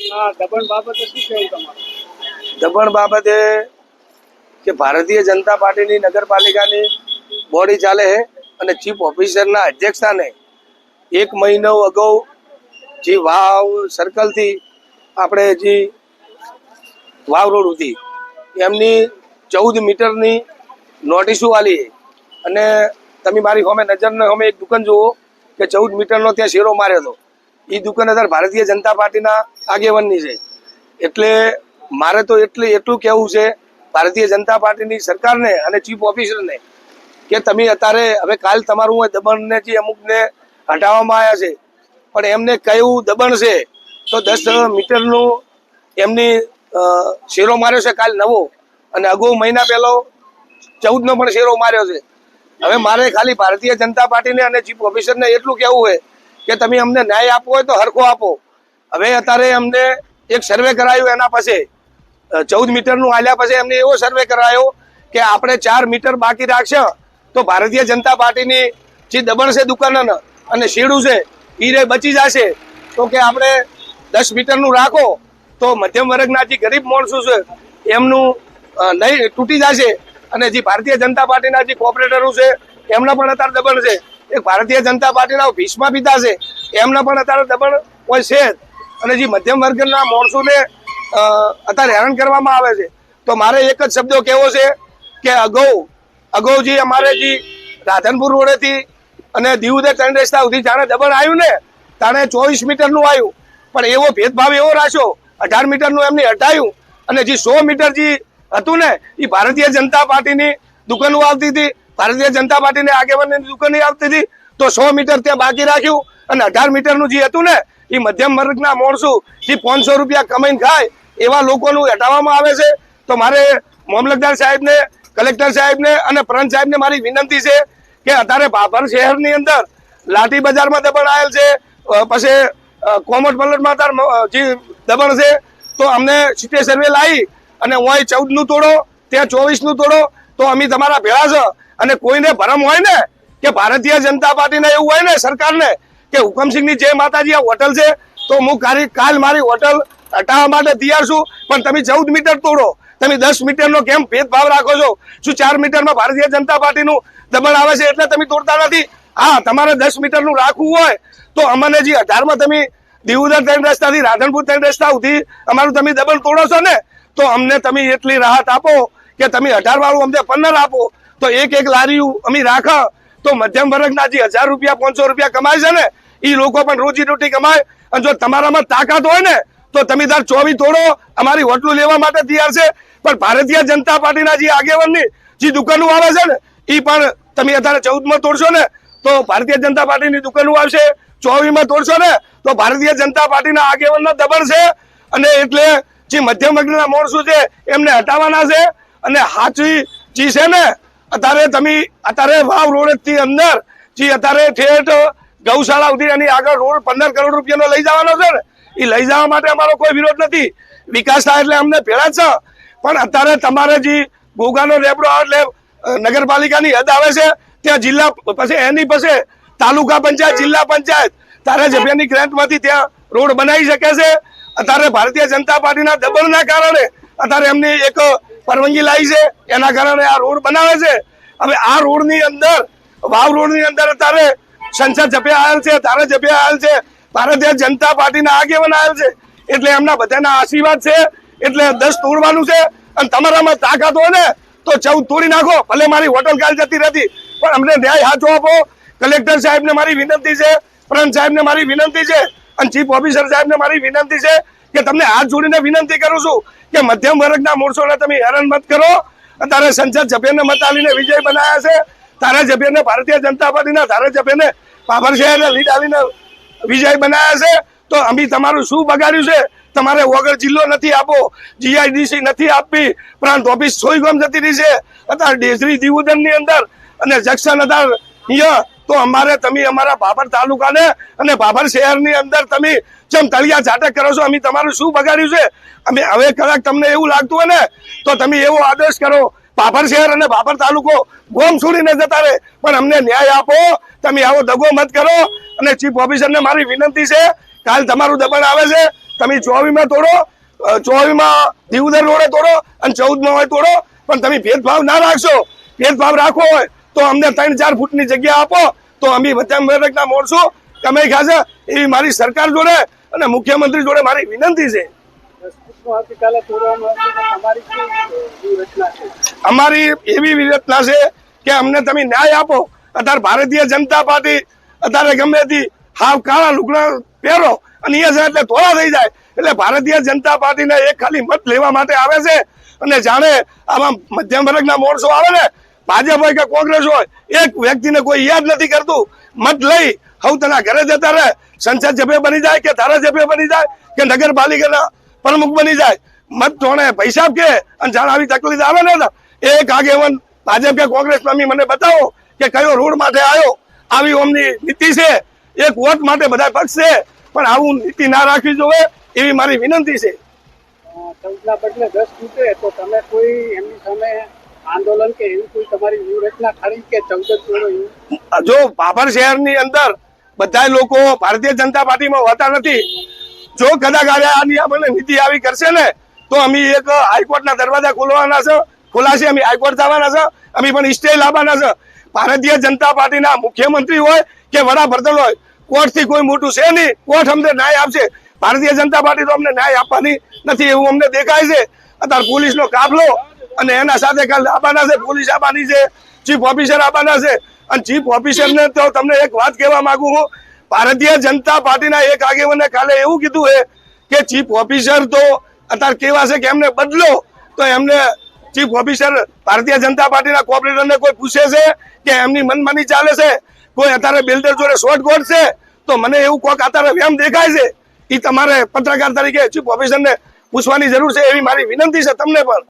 દબણ બાબતે શું કહેવું તમારું? દબણ બાબતે કે ભારતીય જનતા પાર્ટીની નગરપાલિકાની બોડી ચાલે છે અને ચીફ ઓફિસરના અધ્યક્ષસ્થાને 1 મહિનો અગાઉ જે વાવ સર્કલથી આપણે જે વાવ રોડ હતી એમની 14 મીટરની નોટિસો આલી અને તમે મારી સામે નજરને સામે એક દુકાન જુઓ કે 14 મીટરનો ત્યાં શેરો માર્યો હતો. એ દુકાન અત્યારે ભારતીય જનતા પાર્ટીના આગેવાનની છે. એટલે મારે તો એટલું કહેવું છે ભારતીય જનતા પાર્ટીની સરકારને અને ચીફ ઓફિસરને કે તમે અત્યારે હવે કાલ તમારું દબણને જે અમુકને હટાવવામાં આવ્યા છે પણ એમને કયું દબણ છે તો 10 મીટરનું એમની શેરો માર્યો છે કાલ નવો અને અગાઉ મહિના પહેલો 14નો પણ શેરો માર્યો છે. હવે મારે ખાલી ભારતીય જનતા પાર્ટીને અને ચીફ ઓફિસરને એટલું કહેવું છે કે તમે અમને ન્યાય આપવો હોય તો હરખો આપો. હવે અત્યારે અમને એક સર્વે કરાયું એના પછી 14 મીટરનું આલ્યા પછી એમને એવો સર્વે કરાયો કે આપણે 4 મીટર બાકી રાખશે તો ભારતીય જનતા પાર્ટીની જે દબણ છે દુકાનનો અને શેડું છે એ બચી જશે. તો કે આપણે 10 મીટરનું રાખો તો મધ્યમ વર્ગના જે ગરીબ માણસો છે એમનું નહીં તૂટી જશે અને જે ભારતીય જનતા પાર્ટીના જે કોર્પોરેટરો છે એમના પણ અત્યારે દબણ છે. એક ભારતીય જનતા પાર્ટીના ભીષ્મા પિતા છે એમના પણ અત્યારે દબણ હોય છે અને જે મધ્યમ વર્ગના માણસોને અત્યારે હેરાન કરવામાં આવે છે. તો મારે એક જ શબ્દો કહેવો છે કે અગાઉ જે અમારે જે રાધનપુર રોડેથી અને દીવદર 3 રસ્તા સુધી જાણે દબણ આવ્યું ને તાણે 24 મીટરનું આવ્યું પણ એવો ભેદભાવ એવો રાખ્યો 18 મીટરનું એમને હટાયું અને જે 100 મીટર જે હતું ને એ ભારતીય જનતા પાર્ટીની દુકાનો આવતી હતી, ભારતીય જનતા પાર્ટીની આગેવાનની દુકાનો આવતી હતી તો 100 મીટર ત્યાં બાકી રાખ્યું અને 18 મીટરનું જે હતું ને એ મધ્યમ વર્ગના માણસો જે 500 રૂપિયા કમાઈને ખાય એવા લોકોનું હટાવવામાં આવે છે. તો મારે મામલતદાર સાહેબને, કલેક્ટર સાહેબને અને પ્રાંત સાહેબને મારી વિનંતી છે કે અત્યારે ભાભર શહેરની અંદર લાઠી બજારમાં દબણ આવેલ છે, પછી કોમર્સ પલટમાં જે દબણ છે તો અમને સીટે સર્વે લાવી અને હું 14નું તોડો ત્યાં 24નું તોડો તો અમે તમારા ભેળા છે. અને કોઈને ભરમ હોય ને કે ભારતીય જનતા પાર્ટીને એવું હોય ને સરકારને કે હુકમસિંહની જય માતાજી આ હોટલ છે તો હું કાલ મારી હોટલ હટાવવા માટે તૈયાર છું પણ તમે 14 મીટર તોડો, તમે 10 મીટરનો કેમ ભેદભાવ રાખો છો? શું 4 મીટરમાં ભારતીય જનતા પાર્ટીનું દબણ આવે છે એટલે તમે તોડતા નથી? હા, તમારે 10 મીટરનું રાખવું હોય તો અમને જે 18માં તમે દીવદર 3 રસ્તાથી રાધનપુર 3 રસ્તા સુધી અમારું તમે દબણ તોડો છો ને તો અમને તમે એટલી રાહત આપો કે તમે 18 વાળું અમને 15 આપો તો એક લારીયું અમે રાખો તો મધ્યમ વર્ગના જે 1000 રૂપિયા 500 રૂપિયા કમાય છે ને એ લોકો પણ રોજી રોટી કમાય. અને જો તમારામાં તાકાત હોય ને તો તમે તાર 24 તોડો, અમારી હોટલું લેવા માટે તૈયાર છે પણ ભારતીય જનતા પાર્ટીના જે આગેવાનની જે દુકાનો આવે છે ને એ પણ તમે અત્યારે 14માં તોડશો ને તો ભારતીય જનતા પાર્ટીની દુકાનો આવશે, 24માં તોડશો ને તો ભારતીય જનતા પાર્ટીના આગેવાનનો દબણ છે અને એટલે જે મધ્યમ વર્ગના માણસો છે એમને હટાવવાના છે. અને સાચી જે છે ને અત્યારે વાવ રોડથી અંદર જે અત્યારે ઠેઠ ગૌશાળા સુધી એની આગળ રોડ 15 કરોડ રૂપિયાનો લઈ જવાનો છે ને એ લઈ જવા માટે અમારો કોઈ વિરોધ નથી. વિકાસ થાય એટલે અમને ભેળા છે પણ અત્યારે તમારે જે ઘોઘાનો રેપડો એટલે નગરપાલિકાની હદ આવે છે ત્યાં જિલ્લા પછી એની પછી તાલુકા પંચાયત, જિલ્લા પંચાયત ધારાસભ્યની ગ્રાન્ટમાંથી ત્યાં રોડ બનાવી શકે છે. અત્યારે ભારતીય જનતા પાર્ટીના દબણના કારણે અત્યારે એમની એક પરવાનગી લાવી છે એના કારણે આ રોડ બનાવે છે. હવે આ રોડની અંદર વાવ રોડની અંદર અત્યારે સંસદ સભ્ય આવેલ છે, ધારાસભ્ય આવેલ છે, ભારતીય જનતા પાર્ટીના આગેવાન આવેલ છે એટલે એમના બધાના આશીર્વાદ છે એટલે 10 તોડવાનું છે. અને તમારામાં તાકાત હોય ને તો 14 તોડી નાખો, ભલે મારી હોટલ કાલ જતી નથી પણ અમને ન્યાય સાચો આપો. કલેક્ટર સાહેબને મારી વિનંતી છે, પ્રાંત સાહેબને મારી વિનંતી છે અને ચીફ ઓફિસર સાહેબને મારી વિનંતી છે કે તમને હાથ જોડીને વિનંતી કરું છું કે મધ્યમ વર્ગના માણસોને તમે હેરાન મત કરો. અત્યારે સંસદ સભ્યને મત આલીને વિજય બનાવ્યા છે, ધારાસભ્યને ભારતીય જનતા પાર્ટીના ધારાસભ્યને ભાભર શહેરને લીડ આલીને વિજય બનાવ્યા છે. તો અમે તમારું શું બગાડ્યું છે? તમારે વગર જિલ્લો નથી આપો, જીઆઈડીસી નથી આપવી, પ્રાંત ઓફિસ સોયગામ જતી રહી છે અત્યારે ડેસરી દીવદરની અંદર અને જંકશન અત્યારે અહીંયા તો અમારે તમે અમારા ભાભર તાલુકાને અને ભાભર શહેરની અંદર તમે જેમ તળિયા ઝાટક કરો છો અમે તમારું શું બગાડ્યું છે? અમે હવે કદાચ તમને એવું લાગતું હોય ને તો તમે એવો આદેશ કરો ભાભર શહેર અને ભાભર તાલુકો ગોમ છોડીને જતા રહે પણ અમને ન્યાય આપો. તમે આવો દગો મત કરો. અને ચીફ ઓફિસરને મારી વિનંતી છે કાલ તમારું દબાણ આવે છે, તમે 24માં તોડો, 24માં દીવદર રોડે તોડો અને 14માં હોય તોડો, પણ તમે ભેદભાવ ના રાખશો. ભેદભાવ રાખવો હોય તો અમને 3-4 ફૂટની જગ્યા આપો, તો અમે મધ્યમ વર્ગના માણસો કમાઈ ખાશે. એવી મારી સરકાર જોડે અને મુખ્યમંત્રી જોડે મારી વિનંતી છે. આવતીકાલે તોડવામાં આવશે તો તમારી શું રચના છે? અમારી એવી વિરચના છે કે અમને તમે ન્યાય આપો. અત્યારે ભારતીય જનતા પાર્ટી અત્યારે ગમે તે હાવ કાળા લુગડા પહેરો અને એ છે એટલે ધોળા થઈ જાય. એટલે ભારતીય જનતા પાર્ટીને એક ખાલી મત લેવા માટે આવે છે. અને જાણે આમાં મધ્યમ વર્ગના માણસો આવે ને, ભાજપ હોય કે કોંગ્રેસ હોય, એક વ્યક્તિને કોઈ યાદ નથી કરતું. મત લઈ હવે તેના ઘરે જતા રહે, સંસદ સભ્ય બની જાય કે ધારાસભ્ય બની જાય કે નગરપાલિકાના પ્રમુખ બની જાય. મત તોણે પૈસા કે અને જાણે આવી તકલીફ આવે ને, એક આગેવાન ભાજપ કે કોંગ્રેસ મને બતાવો કે કયો રોડ માટે આવ્યો. આવી ઓમની નીતિ છે, એક વોટ માટે બધા પક્ષ છે, પણ આવું નીતિ ના રાખવી જોઈએ એવી મારી વિનંતી છે. 14ના બદલે 10 તૂટે તો તમે કોઈ એમની સામે આંદોલન કે એવી કોઈ તમારી વ્યૂહરચના ખરી કે 14 તોડો એવું? જો ભાભર શહેરની અંદર બધા લોકો ભારતીય જનતા પાર્ટીમાં હોતા નથી. જો કદાચ આની આપણને નીતિ આવી કરશે ને તો અમે એક હાઈકોર્ટના દરવાજા ખોલાશે. અમે હાઈકોર્ટ જવાના છે, અમે પણ સ્ટે લાવવાના છે. ભારતીય જનતા પાર્ટીના મુખ્યમંત્રી હોય કે વડાપ્રધાન હોય, કોર્ટથી કોઈ મોટું છે નહીં. કોર્ટ અમને ન્યાય આપશે. ભારતીય જનતા પાર્ટી તો અમને ન્યાય આપવાની નથી એવું અમને દેખાય છે. અત્યારે પોલીસનો કાફલો અને એના સાથે કાલ આવવાના છે, પોલીસ આવવાની છે, ચીફ ઓફિસર આવવાના છે. અને ચીફ ઓફિસરને તો તમને એક વાત કહેવા માંગુ છું, ભારતીય જનતા પાર્ટીના એક આગેવાને કાલે એવું કીધું છે કે ચીફ ઓફિસર તો અત્યારે કેવા છે કે એમને બદલો. તો એમને ચીફ ઓફિસર ભારતીય જનતા પાર્ટીના કોર્પોરેટરને કોઈ પૂછે છે કે એમની મનમાની ચાલે છે, કોઈ અત્યારે બિલ્ડર જોડે શોર્ટકોટ છે? તો મને એવું કોક અત્યારે વેમ દેખાય છે. એ તમારે પત્રકાર તરીકે ચીફ ઓફિસરને પૂછવાની જરૂર છે એવી મારી વિનંતી છે તમને પણ.